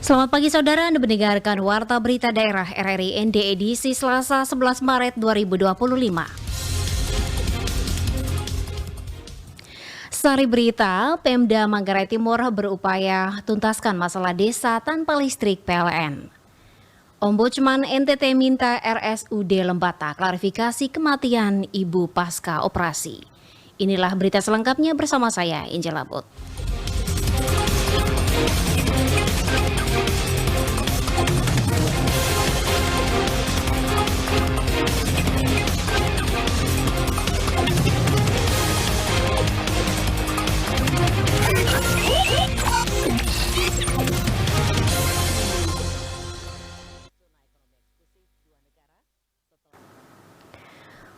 Selamat pagi saudara, Anda mendengarkan Warta Berita Daerah RRI ND edisi Selasa 11 Maret 2025. Sari berita, Pemda Manggarai Timur berupaya tuntaskan masalah desa tanpa listrik PLN. Ombudsman NTT minta RSUD Lembata klarifikasi kematian ibu pasca operasi. Inilah berita selengkapnya bersama saya, Angel Abot.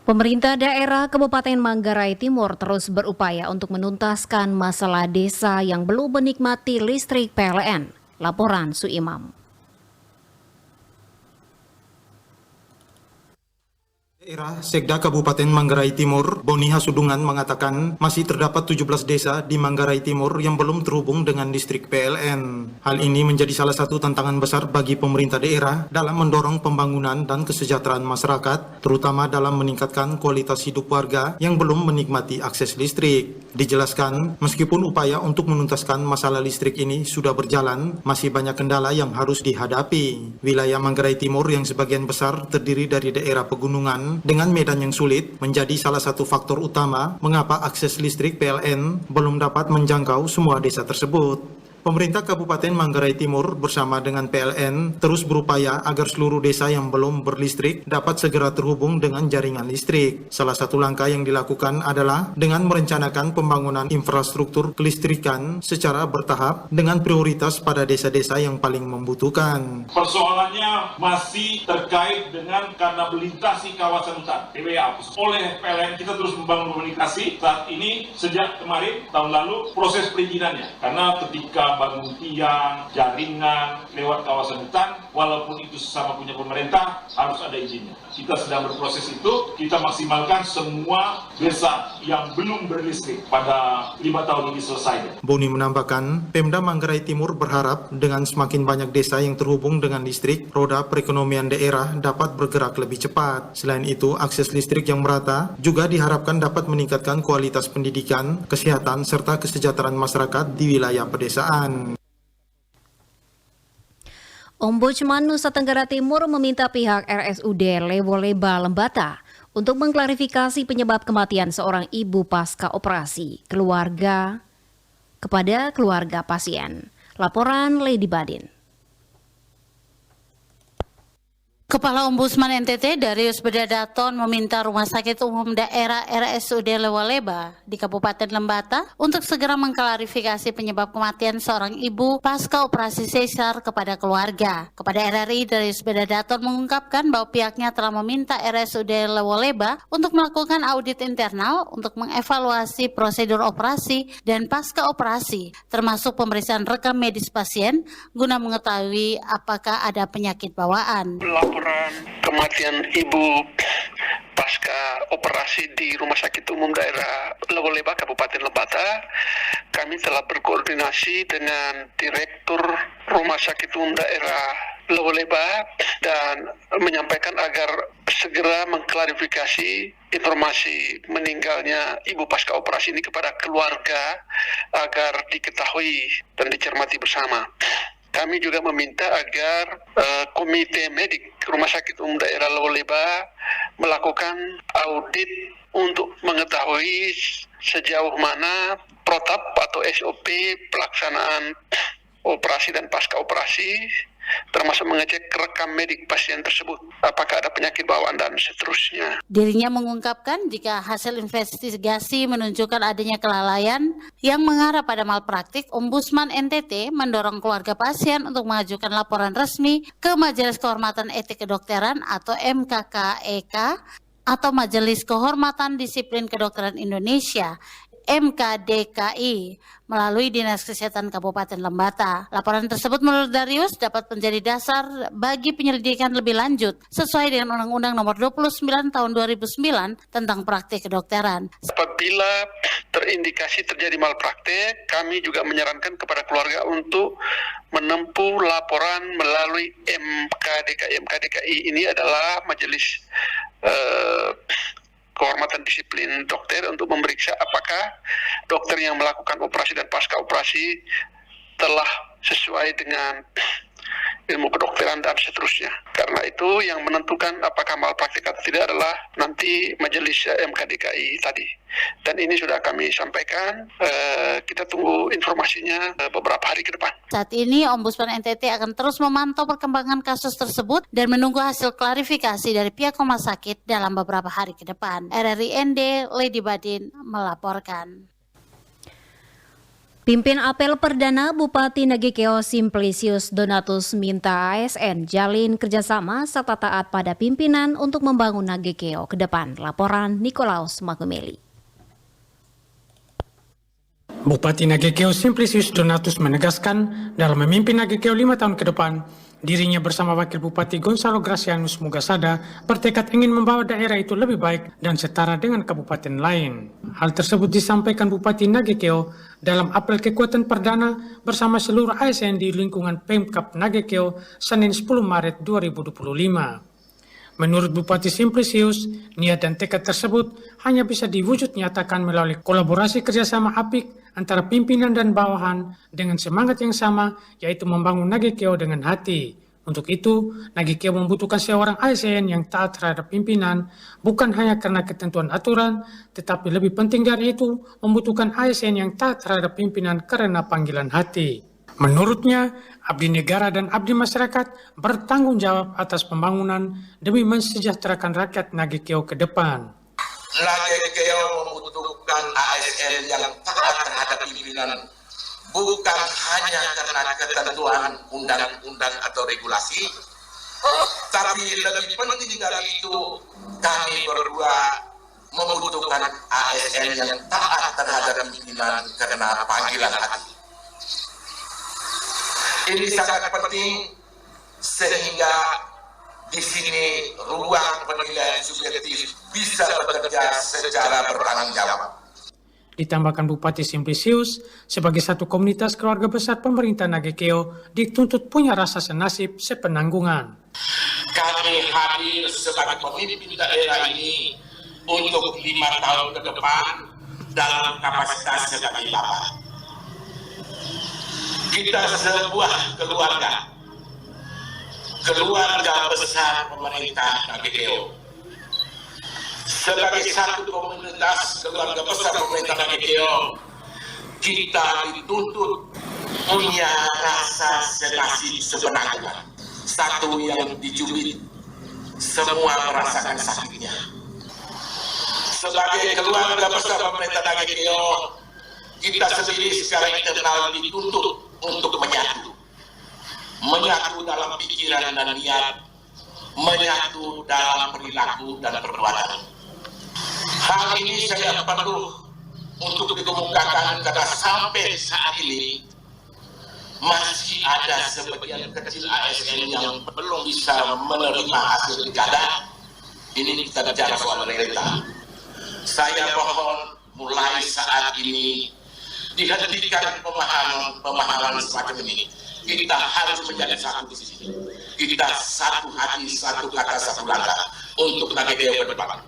Pemerintah daerah Kabupaten Manggarai Timur terus berupaya untuk menuntaskan masalah desa yang belum menikmati listrik PLN. Laporan Suimam. Daerah Sekda Kabupaten Manggarai Timur, Boni Hasudungan mengatakan masih terdapat 17 desa di Manggarai Timur yang belum terhubung dengan listrik PLN. Hal ini menjadi salah satu tantangan besar bagi pemerintah daerah dalam mendorong pembangunan dan kesejahteraan masyarakat, terutama dalam meningkatkan kualitas hidup warga yang belum menikmati akses listrik. Dijelaskan, meskipun upaya untuk menuntaskan masalah listrik ini sudah berjalan, masih banyak kendala yang harus dihadapi. Wilayah Manggarai Timur yang sebagian besar terdiri dari daerah pegunungan dengan medan yang sulit menjadi salah satu faktor utama mengapa akses listrik PLN belum dapat menjangkau semua desa tersebut. Pemerintah Kabupaten Manggarai Timur bersama dengan PLN terus berupaya agar seluruh desa yang belum berlistrik dapat segera terhubung dengan jaringan listrik. Salah satu langkah yang dilakukan adalah dengan merencanakan pembangunan infrastruktur kelistrikan secara bertahap dengan prioritas pada desa-desa yang paling membutuhkan. Persoalannya masih terkait dengan karena melintasi kawasan hutan TBA. Oleh PLN kita terus membangun komunikasi. Saat ini sejak kemarin tahun lalu proses perizinannya, karena ketika bangun tiang, jaringan lewat kawasan hutan, walaupun itu sesama punya pemerintah, harus ada izinnya. Kita sedang berproses itu, kita maksimalkan semua desa yang belum berlistrik pada 5 tahun ini selesai. Boni menambahkan, Pemda Manggarai Timur berharap dengan semakin banyak desa yang terhubung dengan listrik, roda perekonomian daerah dapat bergerak lebih cepat. Selain itu, akses listrik yang merata juga diharapkan dapat meningkatkan kualitas pendidikan, kesehatan, serta kesejahteraan masyarakat di wilayah pedesaan. Ombudsman Nusa Tenggara Timur meminta pihak RSUD Lewoleba Lembata untuk mengklarifikasi penyebab kematian seorang ibu pasca operasi kepada keluarga pasien. Laporan Lady Badin. Kepala Ombudsman NTT Darius Bedadaton meminta Rumah Sakit Umum Daerah RSUD Lewoleba di Kabupaten Lembata untuk segera mengklarifikasi penyebab kematian seorang ibu pasca operasi sesar kepada keluarga. Kepada RRI, Darius Bedadaton mengungkapkan bahwa pihaknya telah meminta RSUD Lewoleba untuk melakukan audit internal untuk mengevaluasi prosedur operasi dan pasca operasi, termasuk pemeriksaan rekam medis pasien guna mengetahui apakah ada penyakit bawaan. Laporan kematian ibu pasca operasi di Rumah Sakit Umum Daerah Lewoleba, Kabupaten Lembata, kami telah berkoordinasi dengan Direktur Rumah Sakit Umum Daerah Lewoleba dan menyampaikan agar segera mengklarifikasi informasi meninggalnya ibu pasca operasi ini kepada keluarga agar diketahui dan dicermati bersama. Kami juga meminta agar Komite Medik Rumah Sakit Umum Daerah Lewoleba melakukan audit untuk mengetahui sejauh mana protap atau SOP pelaksanaan operasi dan pasca operasi, termasuk mengecek rekam medik pasien tersebut, apakah ada penyakit bawaan dan seterusnya. Dirinya mengungkapkan jika hasil investigasi menunjukkan adanya kelalaian yang mengarah pada malpraktik, Ombudsman NTT mendorong keluarga pasien untuk mengajukan laporan resmi ke Majelis Kehormatan Etik Kedokteran atau MKKEK atau Majelis Kehormatan Disiplin Kedokteran Indonesia MKDKI melalui Dinas Kesehatan Kabupaten Lembata. Laporan tersebut menurut Darius dapat menjadi dasar bagi penyelidikan lebih lanjut sesuai dengan Undang-Undang Nomor 29 Tahun 2009 tentang praktik kedokteran. Apabila terindikasi terjadi malpraktek, kami juga menyarankan kepada keluarga untuk menempuh laporan melalui MKDKI. MKDKI ini adalah Majelis Kehormatan Disiplin Dokter untuk memeriksa apakah dokter yang melakukan operasi dan pasca operasi telah sesuai dengan ilmu kedokteran dan seterusnya. Karena itu yang menentukan apakah malpraktik atau tidak adalah nanti Majelis MKDKI tadi. Dan ini sudah kami sampaikan, kita tunggu informasinya beberapa hari ke depan. Saat ini Ombudsman NTT akan terus memantau perkembangan kasus tersebut dan menunggu hasil klarifikasi dari pihak rumah sakit dalam beberapa hari ke depan. RRI ND, Lady Badin melaporkan. Pimpin apel perdana Bupati Nagekeo Simplicius Donatus minta ASN jalin kerjasama serta taat pada pimpinan untuk membangun Nagekeo ke depan. Laporan Nikolaus Makumeli. Bupati Nagekeo Simplicius Donatus menegaskan dalam memimpin Nagekeo 5 tahun ke depan, dirinya bersama Wakil Bupati Gonzalo Gracianus Mugasada bertekad ingin membawa daerah itu lebih baik dan setara dengan kabupaten lain. Hal tersebut disampaikan Bupati Nagekeo dalam apel kekuatan perdana bersama seluruh ASN di lingkungan Pemkab Nagekeo Senin 10 Maret 2025. Menurut Bupati Simplicius, niat dan tekad tersebut hanya bisa diwujud nyatakan melalui kolaborasi kerjasama apik antara pimpinan dan bawahan dengan semangat yang sama, yaitu membangun Nagekeo dengan hati. Untuk itu, Nagekeo membutuhkan seorang ASN yang taat terhadap pimpinan, bukan hanya karena ketentuan aturan, tetapi lebih penting dari itu, membutuhkan ASN yang taat terhadap pimpinan karena panggilan hati. Menurutnya, abdi negara dan abdi masyarakat bertanggung jawab atas pembangunan demi mensejahterakan rakyat Nagekeo ke depan. Nagekeo membutuhkan ASN yang taat terhadap pimpinan, bukan hanya karena ketentuan undang-undang atau regulasi, tapi lebih penting dari itu, kami berdua membutuhkan ASN yang taat terhadap pimpinan karena panggilan hati. Ini sangat penting sehingga di sini ruang penilaian subjektif bisa bekerja secara bertanggung jawab. Ditambahkan Bupati Simplicius, sebagai satu komunitas keluarga besar pemerintah Nagekeo dituntut punya rasa senasib sepenanggungan. Kami hadir sebagai pemimpin daerah ini untuk 5 tahun ke depan dalam kapasitas sebagai bapak. Kita sebuah keluarga besar pemerintah Nagekeo. Sebagai satu komunitas keluarga besar pemerintah Nagekeo, kita dituntut punya rasa senasib sepenanggungan. Satu yang dicubit, semua merasakan sakitnya. Sebagai keluarga besar pemerintah Nagekeo, kita sendiri secara internal dituntut untuk menyatu dalam pikiran dan niat, menyatu dalam perilaku dan perbuatan. Hal ini saya perlu untuk dikemukakan karena sampai saat ini masih ada sebagian kecil ASN yang belum bisa menerima hasil pilkada. Ini kita bicara soal realita. Saya mohon mulai saat ini dihentikan pemahaman semacam ini. Kita harus menjadi satu di sini. Kita satu hati, satu kata, satu langkah untuk Nagekeo ke depan.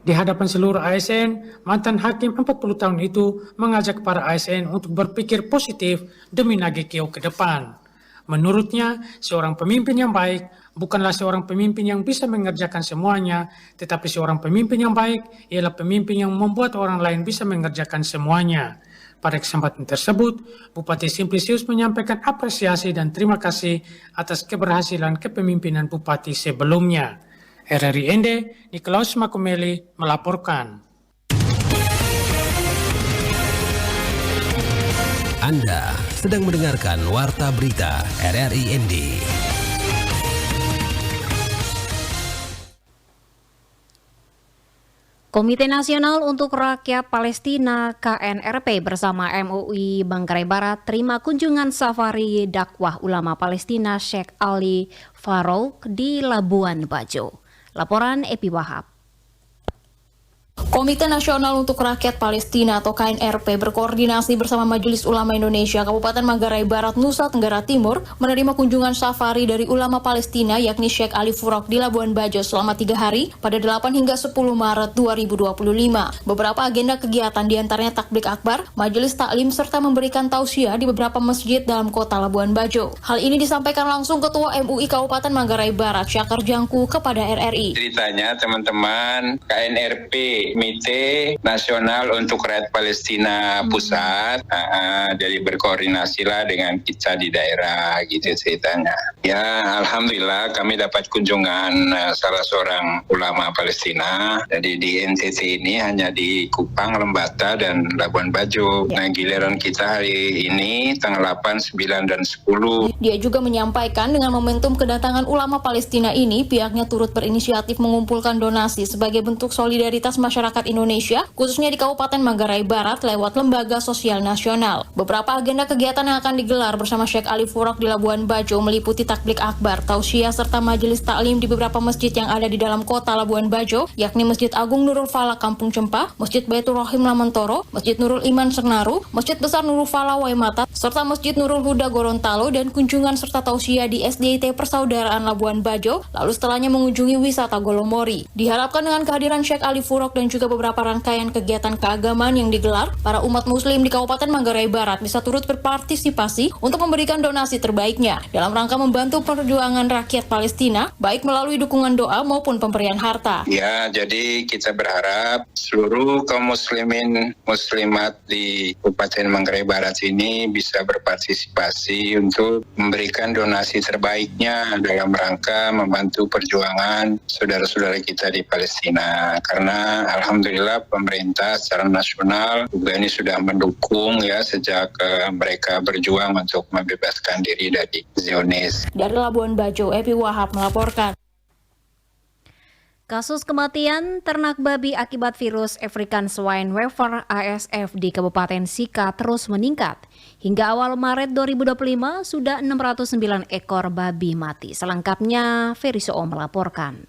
Di hadapan seluruh ASN, mantan hakim 40 tahun itu mengajak para ASN untuk berpikir positif demi Nagekeo ke depan. Menurutnya, seorang pemimpin yang baik bukanlah seorang pemimpin yang bisa mengerjakan semuanya, tetapi seorang pemimpin yang baik ialah pemimpin yang membuat orang lain bisa mengerjakan semuanya. Pada kesempatan tersebut, Bupati Simplicius menyampaikan apresiasi dan terima kasih atas keberhasilan kepemimpinan Bupati sebelumnya. RRI ND, Nikolaus Makumeli melaporkan. Anda sedang mendengarkan Warta Berita RRI ND. Komite Nasional untuk Rakyat Palestina KNRP bersama MUI Manggarai Barat terima kunjungan safari dakwah ulama Palestina Sheikh Ali Farouk di Labuan Bajo. Laporan Epi Wahab. Komite Nasional untuk Rakyat Palestina atau KNRP berkoordinasi bersama Majelis Ulama Indonesia Kabupaten Manggarai Barat, Nusa Tenggara Timur menerima kunjungan safari dari ulama Palestina yakni Sheikh Ali Farouk di Labuan Bajo selama 3 hari pada 8 hingga 10 Maret 2025. Beberapa agenda kegiatan diantaranya takbik akbar, majelis taklim serta memberikan tausiah di beberapa masjid dalam kota Labuan Bajo. Hal ini disampaikan langsung Ketua MUI Kabupaten Manggarai Barat, Syakar Jangku kepada RRI. Ceritanya teman-teman KNRP Komite Nasional untuk Rakyat Palestina Pusat, jadi berkoordinasilah dengan kita di daerah gitu ceritanya. Ya, alhamdulillah kami dapat kunjungan salah seorang ulama Palestina. Jadi di NTT ini hanya di Kupang, Lembata, dan Labuan Bajo. Nah, giliran kita hari ini tanggal 8, 9, dan 10. Dia juga menyampaikan dengan momentum kedatangan ulama Palestina ini, pihaknya turut berinisiatif mengumpulkan donasi sebagai bentuk solidaritas masyarakat Indonesia, khususnya di Kabupaten Manggarai Barat lewat Lembaga Sosial Nasional. Beberapa agenda kegiatan yang akan digelar bersama Sheikh Ali Farouk di Labuan Bajo meliputi takbik akbar, tausiah, serta majelis taklim di beberapa masjid yang ada di dalam kota Labuan Bajo, yakni Masjid Agung Nurul Falak Kampung Cempah, Masjid Baitur Rahim Lamentoro, Masjid Nurul Iman Senaru, Masjid Besar Nurul Fala Waimata, serta Masjid Nurul Huda Gorontalo, dan kunjungan serta tausiah di SDIT Persaudaraan Labuan Bajo, lalu setelahnya mengunjungi wisata Golomori. Diharapkan dengan kehadiran Sheikh Ali Farouk dan juga beberapa rangkaian kegiatan keagamaan yang digelar, para umat muslim di Kabupaten Manggarai Barat bisa turut berpartisipasi untuk memberikan donasi terbaiknya dalam rangka membantu perjuangan rakyat Palestina, baik melalui dukungan doa maupun pemberian harta. Ya, jadi kita berharap seluruh kaum muslimin muslimat di Kabupaten Manggarai Barat ini bisa berpartisipasi untuk memberikan donasi terbaiknya dalam rangka membantu perjuangan saudara-saudara kita di Palestina. Karena alhamdulillah pemerintah secara nasional juga ini sudah mendukung ya sejak mereka berjuang untuk membebaskan diri dari Zionis. Dari Labuan Bajo, Epi Wahab melaporkan. Kasus kematian ternak babi akibat virus African Swine Fever ASF di Kabupaten Sika terus meningkat. Hingga awal Maret 2025 sudah 609 ekor babi mati. Selengkapnya Ferry Soo melaporkan.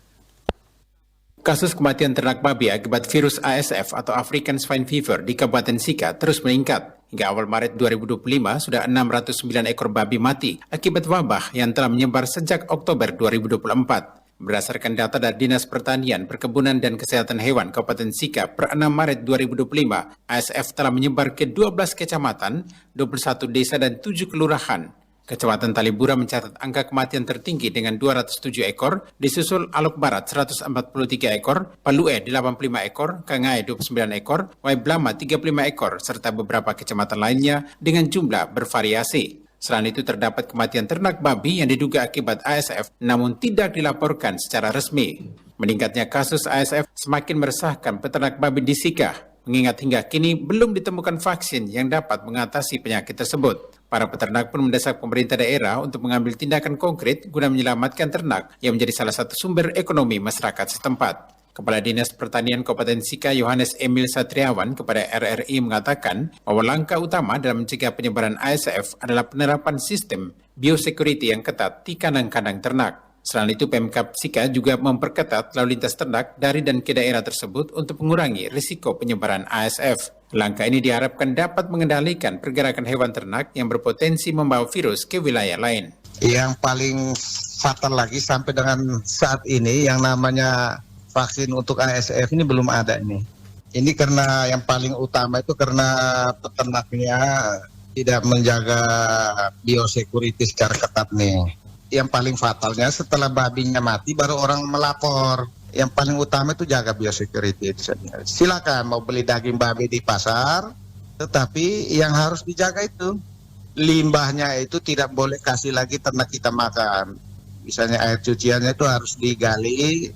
Kasus kematian ternak babi akibat virus ASF atau African Swine Fever di Kabupaten Sika terus meningkat. Hingga awal Maret 2025 sudah 609 ekor babi mati akibat wabah yang telah menyebar sejak Oktober 2024. Berdasarkan data dari Dinas Pertanian, Perkebunan dan Kesehatan Hewan Kabupaten Sika per 6 Maret 2025, ASF telah menyebar ke 12 kecamatan, 21 desa dan 7 kelurahan. Kecamatan Talibura mencatat angka kematian tertinggi dengan 207 ekor, disusul Alok Barat 143 ekor, Palue 85 ekor, Kangai 29 ekor, Waiblama 35 ekor, serta beberapa kecamatan lainnya dengan jumlah bervariasi. Selain itu terdapat kematian ternak babi yang diduga akibat ASF namun tidak dilaporkan secara resmi. Meningkatnya kasus ASF semakin meresahkan peternak babi di Sika, mengingat hingga kini belum ditemukan vaksin yang dapat mengatasi penyakit tersebut. Para peternak pun mendesak pemerintah daerah untuk mengambil tindakan konkret guna menyelamatkan ternak yang menjadi salah satu sumber ekonomi masyarakat setempat. Kepala Dinas Pertanian Kabupaten Sika Yohanes Emil Satriawan kepada RRI mengatakan bahwa langkah utama dalam mencegah penyebaran ASF adalah penerapan sistem biosecurity yang ketat di kandang-kandang ternak. Selain itu, Pemkab Sika juga memperketat lalu lintas ternak dari dan ke daerah tersebut untuk mengurangi risiko penyebaran ASF. Langkah ini diharapkan dapat mengendalikan pergerakan hewan ternak yang berpotensi membawa virus ke wilayah lain. Yang paling fatal lagi sampai dengan saat ini yang namanya vaksin untuk ASF ini belum ada ini. Ini karena yang paling utama itu karena peternaknya tidak menjaga biosecurity secara ketat nih. Yang paling fatalnya setelah babinya mati baru orang melapor. Yang paling utama itu jaga biosecurity. Silakan mau beli daging babi di pasar, tetapi yang harus dijaga itu limbahnya itu tidak boleh kasih lagi ternak kita makan. Misalnya air cuciannya itu harus digali,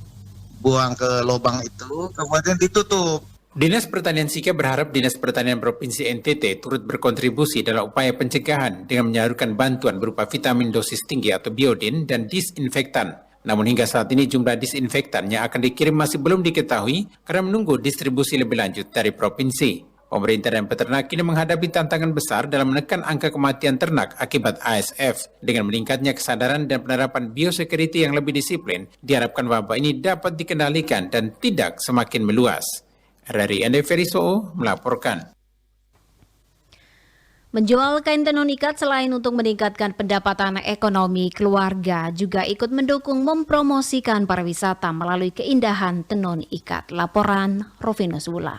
buang ke lubang itu, kemudian ditutup. Dinas Pertanian Sika berharap Dinas Pertanian Provinsi NTT turut berkontribusi dalam upaya pencegahan dengan menyalurkan bantuan berupa vitamin dosis tinggi atau biodin dan disinfektan Namun hingga saat ini jumlah disinfektan yang akan dikirim masih belum diketahui karena menunggu distribusi lebih lanjut dari provinsi. Pemerintah dan peternak kini menghadapi tantangan besar dalam menekan angka kematian ternak akibat ASF. Dengan meningkatnya kesadaran dan penerapan biosecurity yang lebih disiplin, diharapkan wabah ini dapat dikendalikan dan tidak semakin meluas. RRI Ende Ferisoo melaporkan. Menjual kain tenun ikat selain untuk meningkatkan pendapatan ekonomi keluarga, juga ikut mendukung mempromosikan pariwisata melalui keindahan tenun ikat. Laporan Rovinus Wula.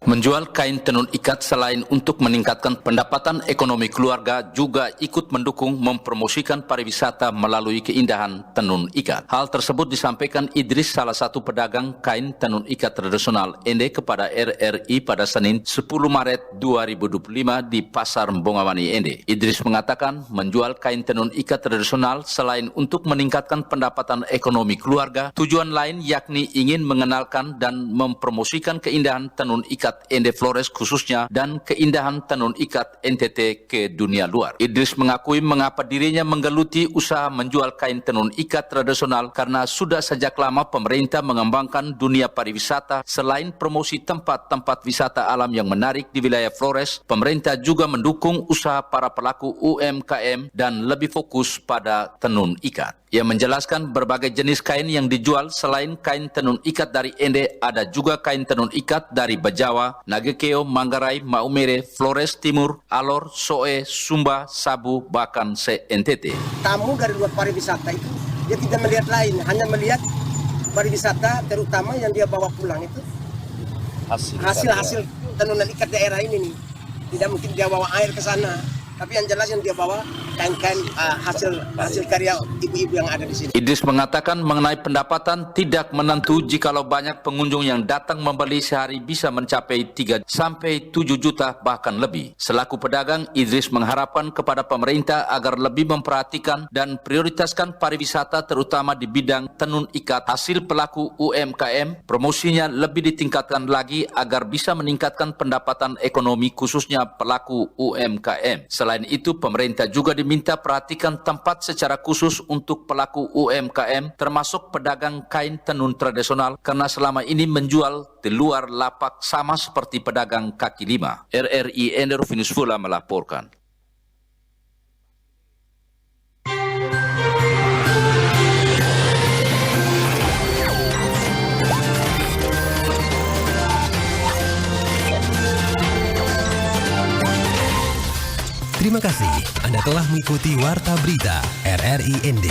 Menjual kain tenun ikat selain untuk meningkatkan pendapatan ekonomi keluarga juga ikut mendukung mempromosikan pariwisata melalui keindahan tenun ikat. Hal tersebut disampaikan Idris, salah satu pedagang kain tenun ikat tradisional Ende, kepada RRI pada Senin 10 Maret 2025 di Pasar Mbongawani Ende. Idris mengatakan menjual kain tenun ikat tradisional selain untuk meningkatkan pendapatan ekonomi keluarga, tujuan lain yakni ingin mengenalkan dan mempromosikan keindahan tenun ikat Ende Flores khususnya dan keindahan tenun ikat NTT ke dunia luar. Idris mengakui mengapa dirinya menggeluti usaha menjual kain tenun ikat tradisional karena sudah sejak lama pemerintah mengembangkan dunia pariwisata. Selain promosi tempat-tempat wisata alam yang menarik di wilayah Flores, pemerintah juga mendukung usaha para pelaku UMKM dan lebih fokus pada tenun ikat. Ia menjelaskan berbagai jenis kain yang dijual. Selain kain tenun ikat dari Ende, ada juga kain tenun ikat dari Bajawa, Nagekeo, Manggarai, Maumere, Flores Timur, Alor, Soe, Sumba, Sabu, bahkan se-NTT. Tamu dari luar pariwisata itu dia tidak melihat lain, hanya melihat pariwisata terutama yang dia bawa pulang itu hasil tenunan ikat daerah ini nih. Tidak mungkin dia bawa air ke sana, tapi yang jelas yang dia bawa kain-kain hasil karya ibu-ibu yang ada di sini. Idris mengatakan mengenai pendapatan tidak menentu jikalau banyak pengunjung yang datang membeli sehari bisa mencapai 3 sampai 7 juta bahkan lebih. Selaku pedagang, Idris mengharapkan kepada pemerintah agar lebih memperhatikan dan prioritaskan pariwisata terutama di bidang tenun ikat hasil pelaku UMKM. Promosinya lebih ditingkatkan lagi agar bisa meningkatkan pendapatan ekonomi khususnya pelaku UMKM. Selain itu, pemerintah juga diminta perhatikan tempat secara khusus untuk pelaku UMKM termasuk pedagang kain tenun tradisional karena selama ini menjual di luar lapak sama seperti pedagang kaki lima. RRI Ende Rovinus Wula melaporkan. Terima kasih Anda telah mengikuti Warta Berita RRI ND.